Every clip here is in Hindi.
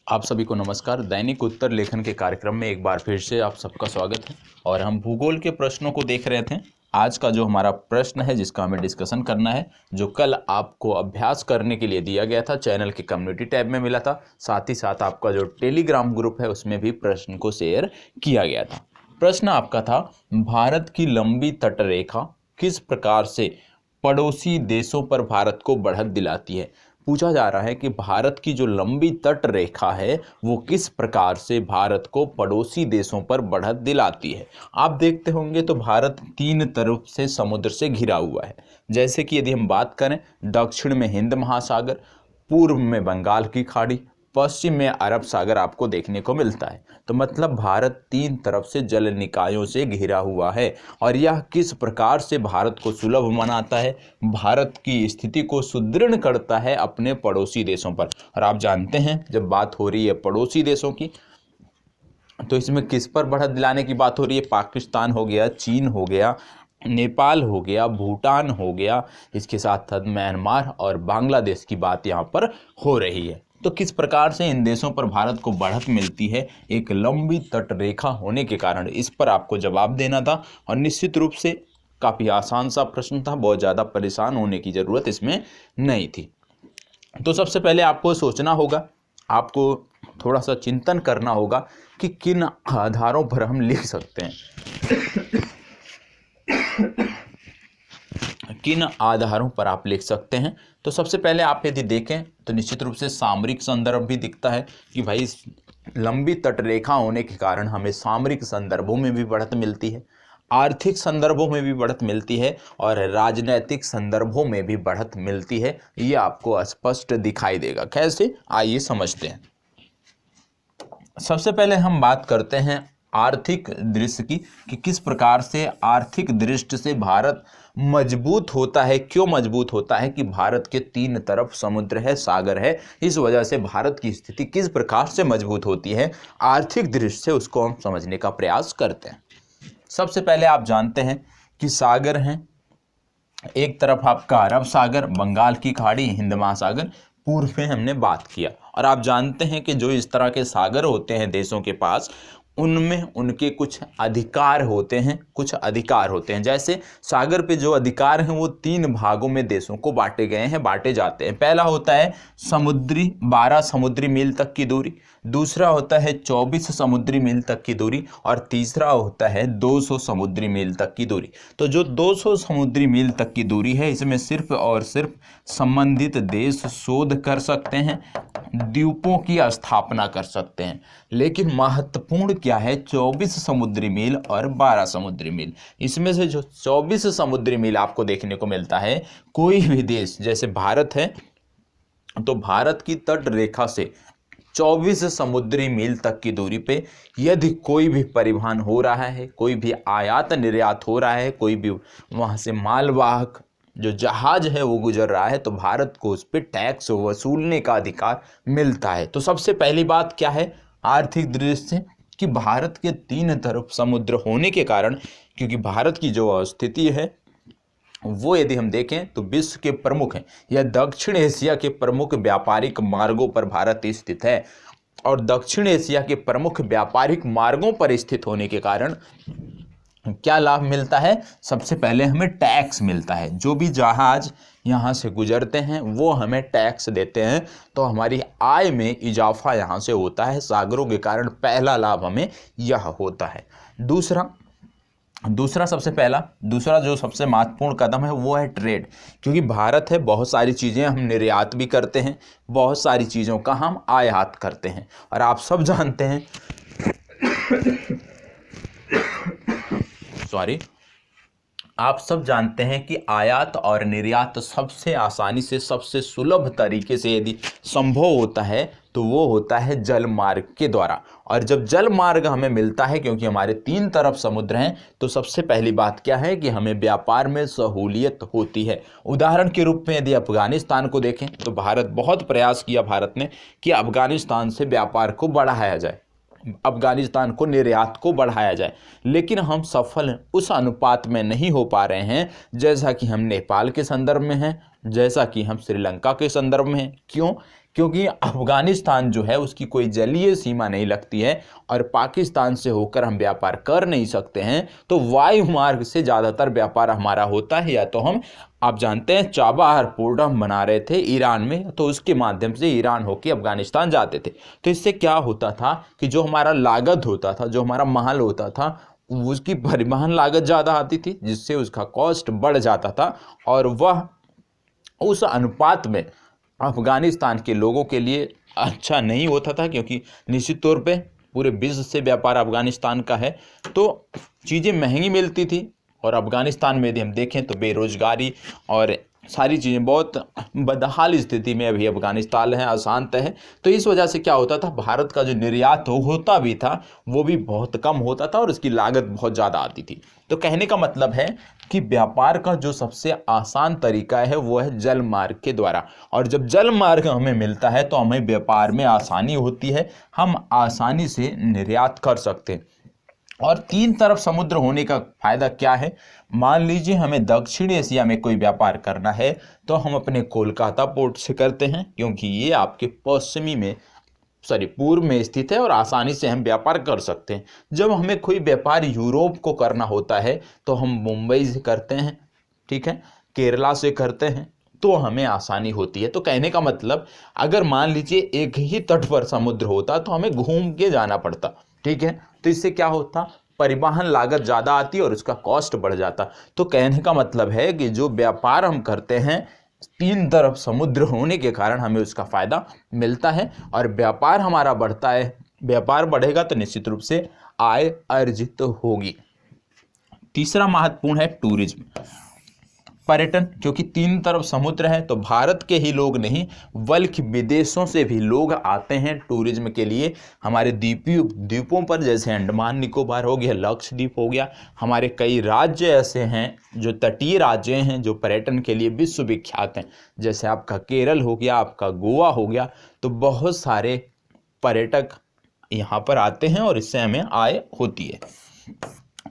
आप सभी को नमस्कार। दैनिक उत्तर लेखन के कार्यक्रम में एक बार फिर से आप सबका स्वागत है। और हम भूगोल के प्रश्नों को देख रहे थे। आज का जो हमारा प्रश्न है जिसका हमें डिस्कशन करना है, जो कल आपको अभ्यास करने के लिए दिया गया था, चैनल के कम्युनिटी टैब में मिला था, साथ ही साथ आपका जो टेलीग्राम ग्रुप है उसमें भी प्रश्न को शेयर किया गया था। प्रश्न आपका था, भारत की लंबी तटरेखा किस प्रकार से पड़ोसी देशों पर भारत को बढ़त दिलाती है। पूछा जा रहा है कि भारत की जो लंबी तट रेखा है वो किस प्रकार से भारत को पड़ोसी देशों पर बढ़त दिलाती है। आप देखते होंगे तो भारत तीन तरफ से समुद्र से घिरा हुआ है। जैसे कि यदि हम बात करें, दक्षिण में हिंद महासागर, पूर्व में बंगाल की खाड़ी, पश्चिम में अरब सागर आपको देखने को मिलता है। तो मतलब भारत तीन तरफ से जल निकायों से घिरा हुआ है। और यह किस प्रकार से भारत को सुलभ बनाता है, भारत की स्थिति को सुदृढ़ करता है अपने पड़ोसी देशों पर। और आप जानते हैं जब बात हो रही है पड़ोसी देशों की तो इसमें किस पर बढ़त दिलाने की बात हो रही है। पाकिस्तान हो गया, चीन हो गया, नेपाल हो गया, भूटान हो गया, इसके साथ साथ म्यांमार और बांग्लादेश की बात यहाँ पर हो रही है। तो किस प्रकार से इन देशों पर भारत को बढ़त मिलती है एक लंबी तटरेखा होने के कारण, इस पर आपको जवाब देना था। और निश्चित रूप से काफ़ी आसान सा प्रश्न था, बहुत ज़्यादा परेशान होने की ज़रूरत इसमें नहीं थी। तो सबसे पहले आपको सोचना होगा, आपको थोड़ा सा चिंतन करना होगा कि किन आधारों पर हम लिख सकते हैं किन आधारों पर आप लिख सकते हैं। तो सबसे पहले आप यदि देखें तो निश्चित रूप से सामरिक संदर्भ भी दिखता है कि भाई लंबी तटरेखा होने के कारण हमें सामरिक संदर्भों में भी बढ़त मिलती है, आर्थिक संदर्भों में भी बढ़त मिलती है और राजनैतिक संदर्भों में भी बढ़त मिलती है। ये आपको स्पष्ट दिखाई देगा। कैसे, आइए समझते हैं। सबसे पहले हम बात करते हैं आर्थिक दृष्टि की कि किस प्रकार से आर्थिक दृष्टि से भारत मजबूत होता है। क्यों मजबूत होता है कि भारत के तीन तरफ समुद्र है, सागर है, इस वजह से भारत की स्थिति किस प्रकार से मजबूत होती है आर्थिक दृष्टि से, उसको हम समझने का प्रयास करते हैं। सबसे पहले आप जानते हैं कि सागर हैं, एक तरफ आपका अरब सागर, बंगाल की खाड़ी, हिंद महासागर, पूर्व में हमने बात किया। और आप जानते हैं कि जो इस तरह के सागर होते हैं देशों के पास, उनमें उनके कुछ अधिकार होते हैं, कुछ अधिकार होते हैं। जैसे सागर पे जो अधिकार हैं वो तीन भागों में देशों को बांटे गए हैं, बांटे जाते हैं। पहला होता है समुद्री 12 समुद्री मील तक की दूरी, दूसरा होता है 24 समुद्री मील तक की दूरी और तीसरा होता है 200 समुद्री मील तक की दूरी। तो जो 200 समुद्री मील तक की दूरी है इसमें सिर्फ और सिर्फ संबंधित देश शोध कर सकते हैं, द्वीपों की स्थापना कर सकते हैं। लेकिन महत्वपूर्ण क्या है, 24 समुद्री मील और 12 समुद्री मील, इसमें से जो 24 समुद्री मील आपको देखने को मिलता है, कोई भी देश जैसे भारत है तो भारत की तट रेखा से 24 समुद्री मील तक की दूरी पे यदि कोई भी परिवहन हो रहा है, कोई भी आयात निर्यात हो रहा है, कोई भी वहाँ से मालवाहक जो जहाज है वो गुजर रहा है, तो भारत को उस पर टैक्स वसूलने का अधिकार मिलता है। तो सबसे पहली बात क्या है आर्थिक दृष्टि से कि भारत के तीन तरफ समुद्र होने के कारण, क्योंकि भारत की जो स्थिति है वो यदि हम देखें तो विश्व के प्रमुख हैं या दक्षिण एशिया के प्रमुख व्यापारिक मार्गों पर भारत स्थित है। और दक्षिण एशिया के प्रमुख व्यापारिक मार्गों पर स्थित होने के कारण क्या लाभ मिलता है, सबसे पहले हमें टैक्स मिलता है। जो भी जहाज यहाँ से गुजरते हैं वो हमें टैक्स देते हैं, तो हमारी आय में इजाफा यहाँ से होता है सागरों के कारण। पहला लाभ हमें यह होता है। दूसरा जो सबसे महत्वपूर्ण कदम है वो है ट्रेड। क्योंकि भारत है, बहुत सारी चीज़ें हम निर्यात भी करते हैं, बहुत सारी चीज़ों का हम आयात करते हैं। और आप सब जानते हैं आप सब जानते हैं कि आयात और निर्यात सबसे आसानी से, सबसे सुलभ तरीके से यदि संभव होता है तो वो होता है जल मार्ग के द्वारा। और जब जल मार्ग हमें मिलता है, क्योंकि हमारे तीन तरफ समुद्र हैं, तो सबसे पहली बात क्या है कि हमें व्यापार में सहूलियत होती है। उदाहरण के रूप में यदि अफगानिस्तान को देखें तो बहुत प्रयास किया भारत ने कि अफगानिस्तान से व्यापार को बढ़ाया जाए, अफगानिस्तान को निर्यात को बढ़ाया जाए, लेकिन हम सफल उस अनुपात में नहीं हो पा रहे हैं जैसा कि हम नेपाल के संदर्भ में हैं, जैसा कि हम श्रीलंका के संदर्भ में हैं। क्यों क्योंकि अफगानिस्तान जो है उसकी कोई जलीय सीमा नहीं लगती है और पाकिस्तान से होकर हम व्यापार कर नहीं सकते हैं, तो वायु मार्ग से ज़्यादातर व्यापार हमारा होता है। या तो हम, आप जानते हैं, चाबहार पोर्ट हम बना रहे थे ईरान में, तो उसके माध्यम से ईरान होकर अफगानिस्तान जाते थे। तो इससे क्या होता था कि जो हमारा लागत होता था, जो हमारा माल होता था, उसकी परिवहन लागत ज़्यादा आती थी, जिससे उसका कॉस्ट बढ़ जाता था और वह उस अनुपात में अफगानिस्तान के लोगों के लिए अच्छा नहीं होता था, क्योंकि निश्चित तौर पे पूरे विश्व से व्यापार अफगानिस्तान का है, तो चीज़ें महंगी मिलती थी। और अफगानिस्तान में यदि हम देखें तो बेरोजगारी और सारी चीज़ें बहुत बदहाल स्थिति में अभी अफगानिस्तान है, अशांत है। तो इस वजह से क्या होता था, भारत का जो निर्यात होता भी था वो भी बहुत कम होता था और उसकी लागत बहुत ज़्यादा आती थी। तो कहने का मतलब है कि व्यापार का जो सबसे आसान तरीका है वो है जल मार्ग के द्वारा, और जब जल मार्ग हमें मिलता है तो हमें व्यापार में आसानी होती है, हम आसानी से निर्यात कर सकते हैं। और तीन तरफ समुद्र होने का फायदा क्या है, मान लीजिए हमें दक्षिण एशिया में कोई व्यापार करना है तो हम अपने कोलकाता पोर्ट से करते हैं, क्योंकि ये आपके पूर्व में स्थित है और आसानी से हम व्यापार कर सकते हैं। जब हमें कोई व्यापार यूरोप को करना होता है तो हम मुंबई से करते हैं, ठीक है, केरला से करते हैं, तो हमें आसानी होती है। तो कहने का मतलब, अगर मान लीजिए एक ही तट पर समुद्र होता तो हमें घूम के जाना पड़ता, ठीक है, तो इससे क्या होता, परिवहन लागत ज़्यादा आती और उसका कॉस्ट बढ़ जाता। तो कहने का मतलब है कि जो व्यापार हम करते हैं, तीन तरफ समुद्र होने के कारण हमें उसका फ़ायदा मिलता है और व्यापार हमारा बढ़ता है। व्यापार बढ़ेगा तो निश्चित रूप से आय अर्जित होगी। तीसरा महत्वपूर्ण है टूरिज्म, पर्यटन। क्योंकि तीन तरफ समुद्र है तो भारत के ही लोग नहीं बल्कि विदेशों से भी लोग आते हैं टूरिज्म के लिए। हमारे द्वीपों पर, जैसे अंडमान निकोबार हो गया, लक्षद्वीप हो गया, हमारे कई राज्य ऐसे हैं जो तटीय राज्य हैं जो पर्यटन के लिए विश्वविख्यात हैं। जैसे आपका केरल हो गया, आपका गोवा हो गया, तो बहुत सारे पर्यटक यहाँ पर आते हैं और इससे हमें आय होती है।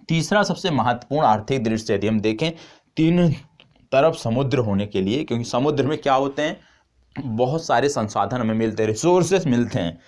तीसरा सबसे महत्वपूर्ण आर्थिक दृष्टि यदि हम देखें, तीन तरफ समुद्र होने के लिए, क्योंकि समुद्र में क्या होते हैं, बहुत सारे संसाधन हमें मिलते हैं, रिसोर्सेस मिलते हैं।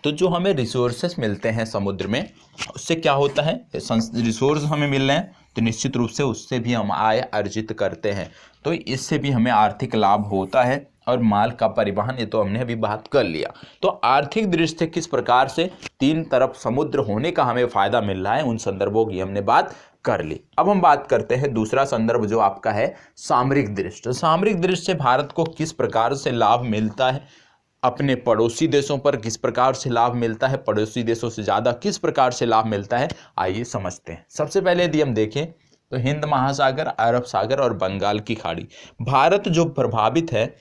तो जो हमें रिसोर्सेस मिलते हैं समुद्र में, उससे क्या होता है, रिसोर्स हमें मिल रहे हैं तो निश्चित रूप से उससे भी हम आय अर्जित करते हैं, तो इससे भी हमें आर्थिक लाभ होता है। और माल का परिवहन, ये तो हमने अभी बात कर लिया। तो आर्थिक दृष्टि से किस प्रकार से तीन तरफ समुद्र होने का हमें फायदा मिल रहा है, उन संदर्भों की हमने बात कर ली। अब हम बात करते हैं दूसरा संदर्भ जो आपका है सामरिक दृष्टि। सामरिक दृष्टि से भारत को किस प्रकार से लाभ मिलता है, अपने पड़ोसी देशों पर किस प्रकार से लाभ मिलता है, पड़ोसी देशों से ज़्यादा किस प्रकार से लाभ मिलता है, आइए समझते हैं। सबसे पहले यदि हम देखें तो हिंद महासागर, अरब सागर और बंगाल की खाड़ी, भारत जो प्रभावित है,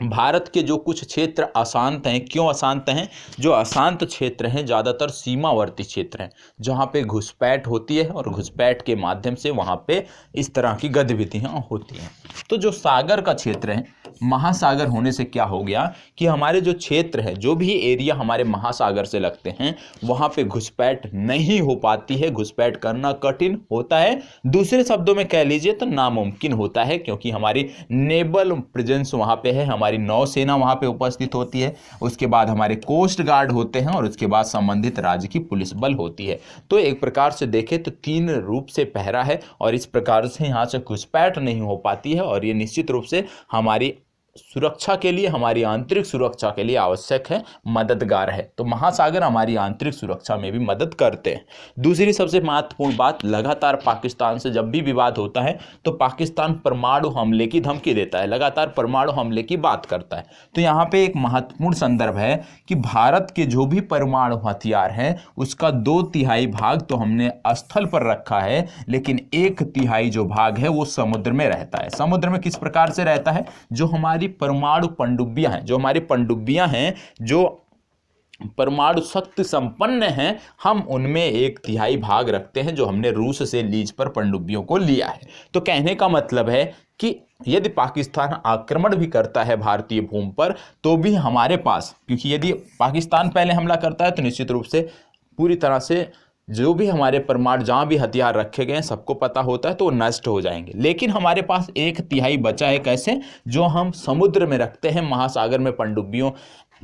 भारत के जो कुछ क्षेत्र अशांत हैं, क्यों अशांत हैं, जो अशांत क्षेत्र हैं ज़्यादातर सीमावर्ती क्षेत्र हैं, जहाँ पे घुसपैठ होती है और घुसपैठ के माध्यम से वहाँ पे इस तरह की गतिविधियाँ होती हैं। तो जो सागर का क्षेत्र है, महासागर होने से क्या हो गया कि हमारे जो क्षेत्र है, जो भी एरिया हमारे महासागर से लगते हैं, वहाँ पे घुसपैठ नहीं हो पाती है, घुसपैठ करना कठिन होता है। दूसरे शब्दों में कह लीजिए तो नामुमकिन होता है, क्योंकि हमारी नेवल प्रेजेंस वहाँ पे है, हमारी नौसेना वहाँ पे उपस्थित होती है, उसके बाद हमारे कोस्ट गार्ड होते हैं और उसके बाद संबंधित राज्य की पुलिस बल होती है। तो एक प्रकार से देखें तो तीन रूप से पहरा है और इस प्रकार से यहाँ से घुसपैठ नहीं हो पाती है और ये निश्चित रूप से हमारी सुरक्षा के लिए, हमारी आंतरिक सुरक्षा के लिए आवश्यक है, मददगार है। तो महासागर हमारी आंतरिक सुरक्षा में भी मदद करते हैं। दूसरी सबसे महत्वपूर्ण बात, लगातार पाकिस्तान से जब भी विवाद होता है तो पाकिस्तान परमाणु हमले की धमकी देता है, लगातार परमाणु हमले की बात करता है। तो यहाँ पे एक महत्वपूर्ण संदर्भ है कि भारत के जो भी परमाणु हथियार हैं उसका 2/3 भाग तो हमने स्थल पर रखा है, लेकिन 1/3 जो भाग है वो समुद्र में रहता है। समुद्र में किस प्रकार से रहता है, जो हमारी परमाणु पनडुब्बियां हैं, जो हमारी पनडुब्बियां हैं, जो परमाणु शक्ति संपन्न हैं, हम उनमें 1/3 भाग रखते हैं, जो हमने रूस से लीज पर पनडुब्बियों को लिया है। तो कहने का मतलब है कि यदि पाकिस्तान आक्रमण भी करता है भारतीय भूमि पर तो भी हमारे पास, क्योंकि यदि पाकिस्तान पहले हमला करता है तो निश्चित रूप से पूरी तरह से जो भी हमारे परमाणु जहाँ भी हथियार रखे गए हैं सबको पता होता है, तो वो नष्ट हो जाएंगे। लेकिन हमारे पास 1/3 बचा है, कैसे? जो हम समुद्र में रखते हैं, महासागर में पनडुब्बियों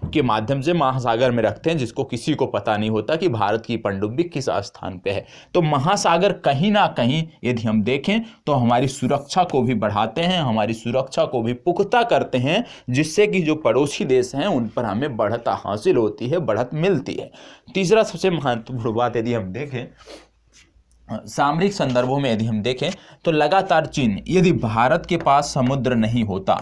के माध्यम से महासागर में रखते हैं, जिसको किसी को पता नहीं होता कि भारत की पनडुब्बी किस स्थान पे है। तो महासागर कहीं ना कहीं यदि हम देखें तो हमारी सुरक्षा को भी बढ़ाते हैं, हमारी सुरक्षा को भी पुख्ता करते हैं, जिससे कि जो पड़ोसी देश हैं उन पर हमें बढ़त हासिल होती है, बढ़त मिलती है। तीसरा सबसे महत्वपूर्ण बात यदि हम देखें, सामरिक संदर्भों में यदि हम देखें तो लगातार चीन, यदि भारत के पास समुद्र नहीं होता,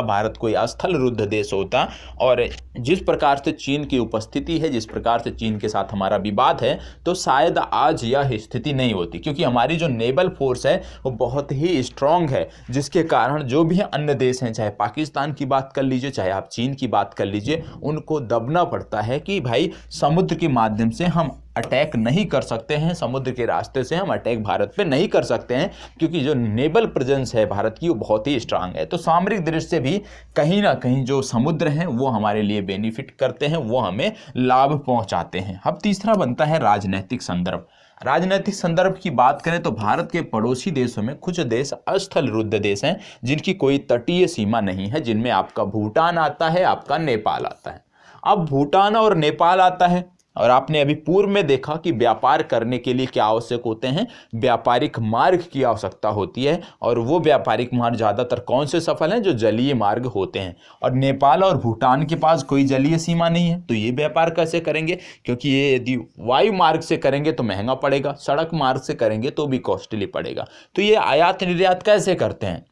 भारत कोई स्थल रुद्ध देश होता, और जिस प्रकार से चीन की उपस्थिति है, जिस प्रकार से चीन के साथ हमारा विवाद है, तो शायद आज यह स्थिति नहीं होती, क्योंकि हमारी जो नेवल फोर्स है वो बहुत ही स्ट्रांग है, जिसके कारण जो भी अन्य देश हैं, चाहे पाकिस्तान की बात कर लीजिए, चाहे आप चीन की बात कर लीजिए, उनको दबना पड़ता है कि भाई समुद्र के माध्यम से हम अटैक नहीं कर सकते हैं, समुद्र के रास्ते से हम अटैक भारत पे नहीं कर सकते हैं, क्योंकि जो नेवल प्रेजेंस है भारत की वो बहुत ही स्ट्रांग है। तो सामरिक दृष्टि से भी कहीं ना कहीं जो समुद्र हैं वो हमारे लिए बेनिफिट करते हैं, वो हमें लाभ पहुंचाते हैं। अब तीसरा बनता है राजनीतिक संदर्भ। राजनीतिक संदर्भ की बात करें तो भारत के पड़ोसी देशों में कुछ देश स्थल रुद्ध देश हैं, जिनकी कोई तटीय सीमा नहीं है, जिनमें आपका भूटान आता है, आपका नेपाल आता है। अब भूटान और नेपाल आता है, और आपने अभी पूर्व में देखा कि व्यापार करने के लिए क्या आवश्यक होते हैं, व्यापारिक मार्ग की आवश्यकता होती है, और वो व्यापारिक मार्ग ज़्यादातर कौन से सफल हैं? जो जलीय मार्ग होते हैं। और नेपाल और भूटान के पास कोई जलीय सीमा नहीं है, तो ये व्यापार कैसे करेंगे? क्योंकि ये यदि वायु मार्ग से करेंगे तो महंगा पड़ेगा, सड़क मार्ग से करेंगे तो भी कॉस्टली पड़ेगा। तो ये आयात निर्यात कैसे करते हैं?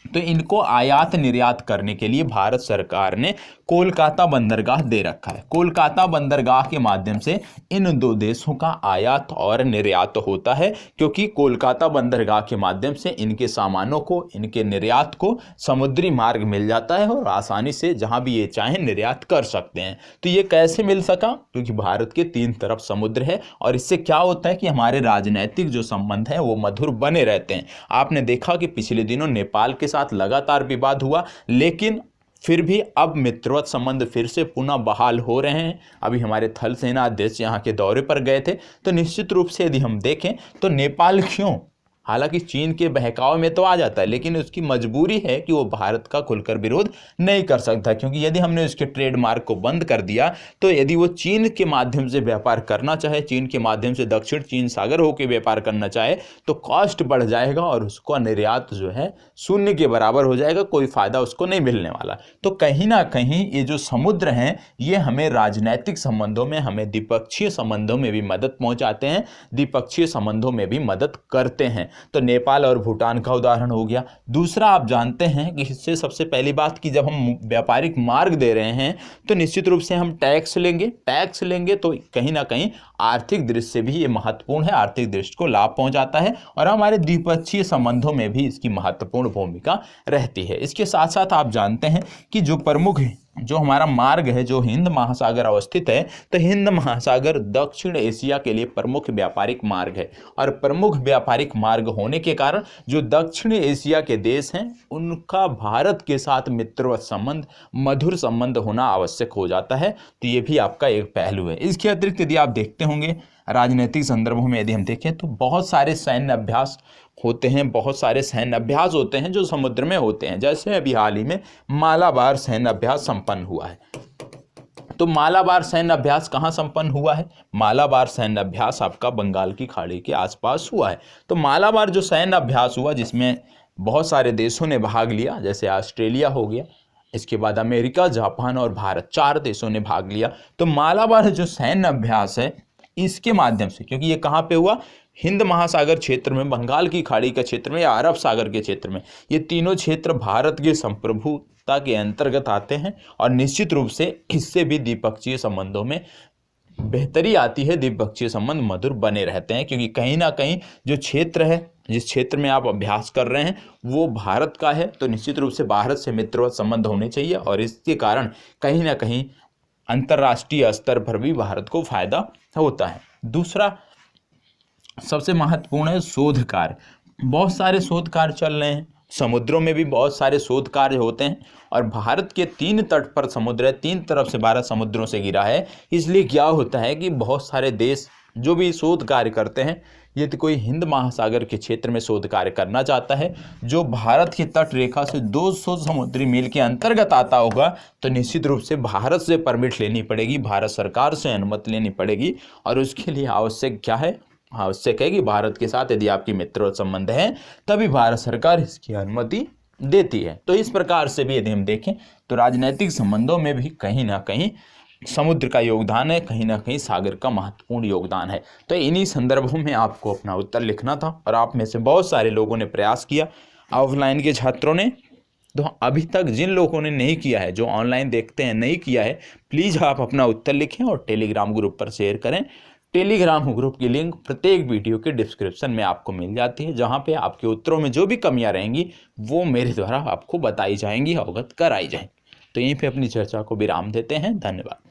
तो इनको आयात निर्यात करने के लिए भारत सरकार ने कोलकाता बंदरगाह दे रखा है। कोलकाता बंदरगाह के माध्यम से इन दो देशों का आयात और निर्यात होता है, क्योंकि कोलकाता बंदरगाह के माध्यम से इनके सामानों को, इनके निर्यात को समुद्री मार्ग मिल जाता है, और आसानी से जहां भी ये चाहें निर्यात कर सकते हैं। तो ये कैसे मिल सका? क्योंकि भारत के 3 तरफ समुद्र है, और इससे क्या होता है कि हमारे राजनीतिक जो संबंध हैं वो मधुर बने रहते हैं। आपने देखा कि पिछले दिनों नेपाल के साथ लगातार विवाद हुआ, लेकिन फिर भी अब मित्रवत संबंध फिर से पुनः बहाल हो रहे हैं। अभी हमारे थल सेना अध्यक्ष यहाँ के दौरे पर गए थे, तो निश्चित रूप से यदि हम देखें तो नेपाल क्यों, हालांकि चीन के बहकाव में तो आ जाता है, लेकिन उसकी मजबूरी है कि वो भारत का खुलकर विरोध नहीं कर सकता, क्योंकि यदि हमने उसके ट्रेडमार्क को बंद कर दिया तो यदि वो चीन के माध्यम से व्यापार करना चाहे, चीन के माध्यम से दक्षिण चीन सागर होकर व्यापार करना चाहे, तो कॉस्ट बढ़ जाएगा और उसका निर्यात जो है शून्य के बराबर हो जाएगा, कोई फायदा उसको नहीं मिलने वाला। तो कहीं ना कहीं ये जो समुद्र हैं ये हमें राजनैतिक संबंधों में, हमें द्विपक्षीय संबंधों में भी मदद पहुंचाते हैं, द्विपक्षीय संबंधों में भी मदद करते हैं। तो नेपाल और भूटान का उदाहरण हो गया। दूसरा, आप जानते हैं कि इससे सबसे पहली बात कि जब हम व्यापारिक मार्ग दे रहे हैं तो निश्चित रूप से हम टैक्स लेंगे, तो कहीं ना कहीं आर्थिक दृष्टि से भी ये महत्वपूर्ण है, आर्थिक दृष्टि को लाभ पहुंचाता है, और हमारे द्विपक्षीय संबंधों में भी इसकी महत्वपूर्ण भूमिका रहती है। इसके साथ साथ आप जानते हैं कि जो हमारा मार्ग है, जो हिंद महासागर अवस्थित है, तो हिंद महासागर दक्षिण एशिया के लिए प्रमुख व्यापारिक मार्ग है, और प्रमुख व्यापारिक मार्ग होने के कारण जो दक्षिण एशिया के देश हैं उनका भारत के साथ मित्रवत संबंध, मधुर संबंध होना आवश्यक हो जाता है। तो ये भी आपका एक पहलू है। इसके अतिरिक्त यदि आप देखते होंगे राजनीतिक संदर्भों में यदि हम देखें तो बहुत सारे सैन्य अभ्यास होते हैं जो समुद्र में होते हैं। जैसे अभी हाल ही में मालाबार सैन्य अभ्यास संपन्न हुआ है। तो मालाबार सैन्य अभ्यास कहाँ संपन्न हुआ है? मालाबार सैन्य अभ्यास आपका बंगाल की खाड़ी के आसपास हुआ है। तो मालाबार जो सैन्य अभ्यास हुआ, जिसमें बहुत सारे देशों ने भाग लिया, जैसे ऑस्ट्रेलिया हो गया, इसके बाद अमेरिका, जापान और भारत, 4 देशों ने भाग लिया। तो मालाबार जो सैन्य अभ्यास है इसके माध्यम से, क्योंकि ये कहाँ पे हुआ? हिंद महासागर क्षेत्र में, बंगाल की खाड़ी के क्षेत्र में या अरब सागर के क्षेत्र में, ये तीनों क्षेत्र भारत के संप्रभुता के अंतर्गत आते हैं, और निश्चित रूप से इससे भी द्विपक्षीय संबंधों में बेहतरी आती है, द्विपक्षीय संबंध मधुर बने रहते हैं, क्योंकि कहीं ना कहीं जो क्षेत्र है, जिस क्षेत्र में आप अभ्यास कर रहे हैं वो भारत का है, तो निश्चित रूप से भारत से मित्रवत संबंध होने चाहिए, और इसके कारण कहीं ना कहीं अंतर्राष्ट्रीय स्तर पर भी भारत को फायदा होता है। दूसरा सबसे महत्वपूर्ण है शोध कार्य। बहुत सारे शोध कार्य चल रहे हैं, समुद्रों में भी बहुत सारे शोध कार्य होते हैं और भारत के 3 तट पर समुद्र है, 3 तरफ से 12 समुद्रों से घिरा है। इसलिए क्या होता है कि बहुत सारे देश जो भी शोध कार्य करते हैं, यदि कोई हिंद महासागर के क्षेत्र में शोध कार्य करना चाहता है जो भारत की तट रेखा से 200 समुद्री मील के अंतर्गत आता होगा, तो निश्चित रूप से भारत से परमिट लेनी पड़ेगी, भारत सरकार से अनुमति लेनी पड़ेगी। और उसके लिए आवश्यक क्या है? आवश्यक है कि भारत के साथ यदि आपकी मित्र संबंध है तभी भारत सरकार इसकी अनुमति देती है। तो इस प्रकार से भी यदि हम देखें तो राजनीतिक संबंधों में भी कहीं ना कहीं समुद्र का योगदान है, कहीं ना कहीं सागर का महत्वपूर्ण योगदान है। तो इन्हीं संदर्भों में आपको अपना उत्तर लिखना था और आप में से बहुत सारे लोगों ने प्रयास किया, ऑफलाइन के छात्रों ने। तो अभी तक जिन लोगों ने नहीं किया है, जो ऑनलाइन देखते हैं नहीं किया है, प्लीज़ आप अपना उत्तर लिखें और टेलीग्राम ग्रुप पर शेयर करें। टेलीग्राम ग्रुप की लिंक प्रत्येक वीडियो के डिस्क्रिप्शन में आपको मिल जाती है, जहां पे आपके उत्तरों में जो भी कमियां रहेंगी वो मेरे द्वारा आपको बताई जाएंगी, अवगत कराई जाएंगी। तो यहीं पे अपनी चर्चा को विराम देते हैं। धन्यवाद।